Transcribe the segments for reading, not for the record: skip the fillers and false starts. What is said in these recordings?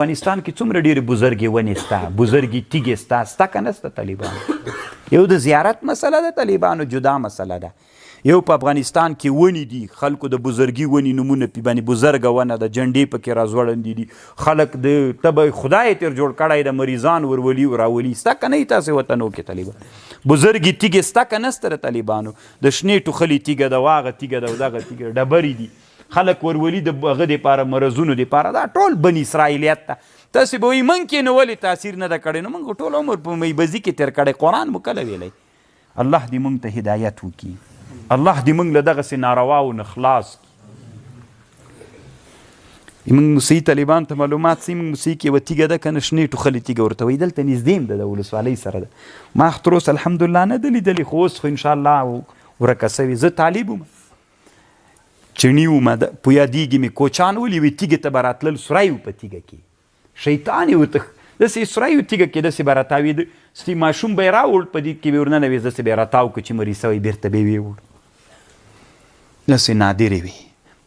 افغانستان کې څومره ډېرې بزرګې ونې سته، بزرګې تیږې سته که نه سته طالبانو؟ یو د زیارت مسله ده طالبانو جدا مسله ده. یو په افغانستان کې ونې دي، خلکو د بزرګي ونې نومونه پې باندې بزرګه ونه ده، جنډې پکې راځوړندې دي، خلک د تبه خدای تېر جوړ کړی د مریضان ورولي راولي. سته که نه تاسې وطنو کې طالبان؟ بزرګې تیږې سته که نه سته د طالبانو؟ د شنې ټوخلې تیږه ده، واغه تیږه ده، دغه تیږه ډبرې دي، خلک ورولي د هغه دپاره مرضونو دپاره. دا ټول بن اسرائیلیت ته. تاسې به وایي موږ کې نو ولې تاثیر نه ده کړی؟ نو موږ ټول عمر په میبزي کې تېر کړی. قرآن مو کله ویلی؟ الله دې موږ ته هدایت وکړي، الله دې موږ له دغسې نارواو نه خلاص کړي. موږ موسیقي طالبان ته معلومات سي، موږ موسیقي کې یوه تیږه ده که نه، شنې ټوخلې تیږه ورته وایي، دلته نږدې هم ده، د ولسوالۍ سره ده. ما تر اوسه الحمدلله نه ده لیدلې، خو اوس خو انشاءالله ورکه سوې. زه طالب وم، چڼي وم، په یادېږي مې کوچان ولي وي تیږې ته به راتلل، سوری و په تیږه کې، شیطان یې ورته داسې سوری و تیږه کې داسې به راتاوېده، ستې ماشوم به یې راوړ په دې کې به یې ورننوېست، داسې به یې راتاو کړه چې مریض سوی بېرته به یې ویوړ. داسې نادرې وي.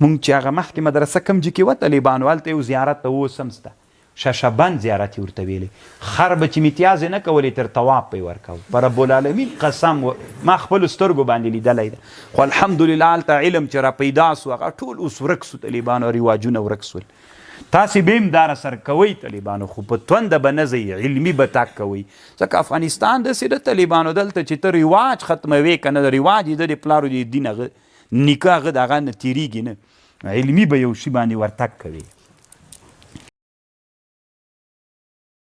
مونږ چې هغه مخکې مدرسه کوم ځای کې وه طالبانو، هلته یو زیارت ته اوس هم شته، شاشبند زیارت یې ورته ویلی. خر به چې امتیاز یې نه کولې تر طواف به یې ورکاو. په رب العالمین قسم ما خپلو سترګو باندې لیدلی ده. خو الحمدلله هلته علم چې را پیدا سو هغه ټول اوس ورک سو، طالبانو رواجونه ورک سول. تاسې به هم دا راسره کوئ طالبانو، خو په تونده به نه ځئ، علمي به تګ کوئ. ځکه افغانستان داسې ده طالبانو، دلته چې ته رواج ختموې که نه، د رواج یې د پلارو د دین هغه نیکه هغه د هغه نه تېرېږي نه، علمي به یو شي باندې ورتګ کوي.